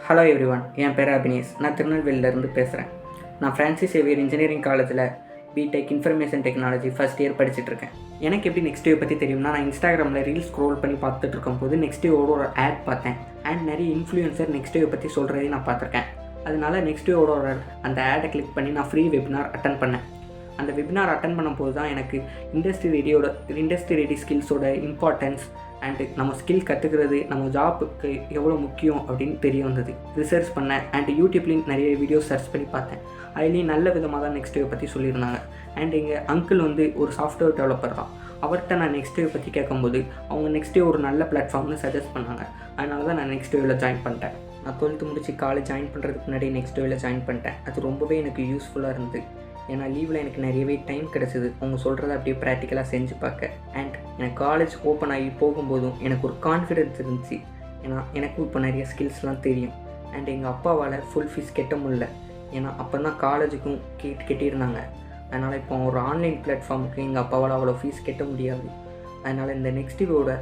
Hello everyone, என் பேர் அபினேஷ். நான் திருநெல்வேலியிலேருந்து பேசுகிறேன். நான் ஃப்ரான்சிஸ் சேவியர் இன்ஜினியரிங் காலேஜில் B.Tech information technology first year படிச்சுட்ருக்கேன். எனக்கு எப்படி NxtWave பற்றி தெரியும்னா, நான் இன்ஸ்டாகிராமில் ரீல்ஸ் ஸ்க்ரோல் பண்ணி பார்த்துட்டு இருக்கும்போது NxtWaveோட ஒரு ஆட் பார்த்தேன். அண்ட் நிறைய இன்ஃப்ளூயன்சர் NxtWave பற்றி சொல்கிறதையும் நான் பார்த்துருக்கேன். அதனால NxtWaveோட அந்த ஆடை கிளிக் பண்ணி நான் ஃப்ரீ வெபினார் அட்டன் பண்ணேன். அந்த வெபினார் அட்டன் பண்ணும்போது தான் எனக்கு இண்டஸ்ட்ரி ரெடி ஸ்கில்ஸோட இம்பார்ட்டன்ஸ் அண்டு நம்ம ஸ்கில் கற்றுக்கிறது நம்ம ஜாப்புக்கு எவ்வளோ முக்கியம் அப்படின்னு தெரிய வந்தது. ரிசர்ச் பண்ணேன் அண்ட் யூடியூப்லேயும் நிறைய வீடியோஸ் சர்ச் பண்ணி பார்த்தேன். அதுலேயும் நல்ல விதமாக தான் NxtWave பற்றி சொல்லியிருந்தாங்க. அண்ட் எங்கள் அங்கிள் ஒரு சாஃப்ட்வேர் டெவலப்பர் தான். அவர்கிட்ட நான் NxtWave பற்றி கேட்கும்போது அவங்க NxtWave ஒரு நல்ல பிளாட்ஃபார்ம்னு சஜஸ்ட் பண்ணாங்க. அதனால தான் நான் NxtWaveல ஜாயின் பண்ணிட்டேன். நான் 12th முடிச்சு காலேஜ் ஜாயின் பண்ணுறதுக்கு முன்னாடி NxtWaveல ஜாயின் பண்ணிட்டேன். அது ரொம்பவே எனக்கு யூஸ்ஃபுல்லாக இருந்தது. ஏன்னா லீவில் எனக்கு நிறையவே டைம் கிடச்சிது அவங்க சொல்கிறத அப்படியே ப்ராக்டிக்கலாக செஞ்சு பார்க்க. அண்ட் எனக்கு காலேஜ் ஓப்பன் ஆகி போகும்போதும் எனக்கு ஒரு கான்ஃபிடென்ஸ் இருந்துச்சு. ஏன்னா எனக்கும் இப்போ நிறைய ஸ்கில்ஸ்லாம் தெரியும். அண்ட் எங்கள் அப்பாவால் ஃபுல் ஃபீஸ் கட்ட முடியல. ஏன்னா அப்போ தான் காலேஜுக்கும் கட்டியிருந்தாங்க. அதனால் இப்போ ஒரு ஆன்லைன் பிளாட்ஃபார்முக்கு எங்கள் அப்பாவால் அவ்வளோ ஃபீஸ் கட்ட முடியாது. அதனால் இந்த NxtWaveோட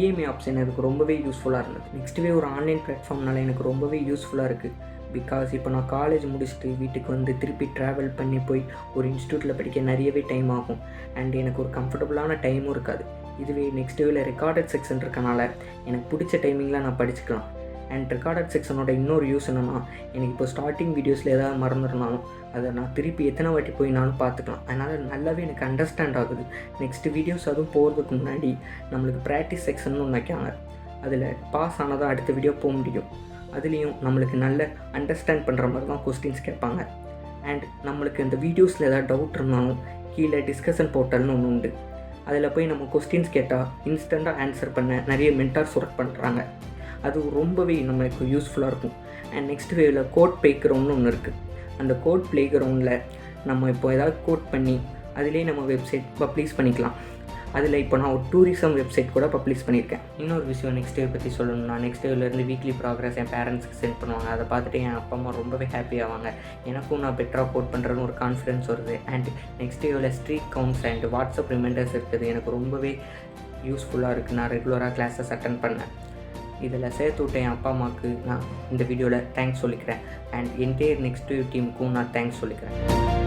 EMI ஆப்ஷன் எனக்கு ரொம்பவே யூஸ்ஃபுல்லாக இருந்தது. NxtWave ஒரு ஆன்லைன் பிளாட்ஃபார்ம்னால எனக்கு ரொம்பவே யூஸ்ஃபுல்லாக இருக்குது. பிகாஸ் இப்போ நான் காலேஜ் முடிச்சுட்டு வீட்டுக்கு வந்து திருப்பி ட்ராவல் பண்ணி போய் ஒரு இன்ஸ்டியூட்டில் படிக்க நிறையவே டைம் ஆகும். அண்ட் எனக்கு ஒரு கம்ஃபர்டபுளான டைமும் இருக்காது. இதுவே NxtWaveல ரெக்கார்டட் செக்ஷன் இருக்கனால எனக்கு பிடிச்ச டைமிங்கில் நான் படிச்சுக்கலாம். அண்ட் ரெக்கார்டட் செக்ஷனோட இன்னொரு யூஸ் என்னென்னா, எனக்கு இப்போ ஸ்டார்டிங் வீடியோஸில் ஏதாவது மறந்துருந்தாலும் அதை நான் திருப்பி எத்தனை வாட்டி போயினாலும் பார்த்துக்கலாம். அதனால் நல்லாவே எனக்கு அண்டர்ஸ்டாண்ட் ஆகுது. நெக்ஸ்ட் வீடியோஸ் அதுவும் போகிறதுக்கு முன்னாடி நம்மளுக்கு ப்ராக்டிஸ் செக்ஷன் ஒன்று வைக்காங்க. அதில் பாஸ் ஆனால் தான் அடுத்த வீடியோ போக முடியும். அதுலேயும் நம்மளுக்கு நல்ல அண்டர்ஸ்டாண்ட் பண்ணுற மாதிரி தான் கொஸ்டின்ஸ் கேட்பாங்க. அண்ட் நம்மளுக்கு இந்த வீடியோஸில் ஏதாவது டவுட் இருந்தாலும் கீழே டிஸ்கஷன் போர்ட்டல்னு ஒன்று உண்டு. அதில் போய் நம்ம கொஸ்டின்ஸ் கேட்டால் இன்ஸ்டண்ட்டாக ஆன்சர் பண்ண நிறைய மென்டார்ஸ் ஒர்க் பண்ணுறாங்க. அது ரொம்பவே நம்மளுக்கு யூஸ்ஃபுல்லாக இருக்கும். அண்ட் NxtWaveல கோட் ப்ளே கிரவுண்ட்னு ஒன்று இருக்குது. அந்த கோட் ப்ளே கிரவுண்டில் நம்ம இப்போ ஏதாவது கோட் பண்ணி அதிலே நம்ம வெப்சைட் பப்ளிஷ் பண்ணிக்கலாம். அதில் இப்போ நான் ஒரு டூரிசம் வெப்சைட் கூட பப்ளிஷ் பண்ணியிருக்கேன். இன்னொரு விஷயம் NxtWave பற்றி சொல்லணும்னா, NxtWaveலேருந்து வீக்லி ப்ராக்ரஸ் என் பேரண்ட்ஸ்க்கு சென்ட் பண்ணுவாங்க. அதை பார்த்துட்டு என் அப்பா அம்மா ரொம்பவே ஹாப்பி ஆவாங்க. எனக்கும் நான் பெட்டராக கோட் பண்ணுறேன்னு ஒரு கான்ஃபிடன்ஸ் வருது. அண்ட் NxtWaveல streak counts and WhatsApp reminders இருக்குது. எனக்கு ரொம்பவே யூஸ்ஃபுல்லாக இருக்குது. நான் ரெகுலராக கிளாஸஸ் அட்டன் பண்ணேன். இதில் சேர்த்து விட்ட என் அப்பா அம்மாவுக்கு நான் இந்த வீடியோவில் தேங்க்ஸ் சொல்லிக்கிறேன். அண்ட் என்டையர் NxtWave டீமுக்கும் நான் தேங்க்ஸ் சொல்லிக்கிறேன்.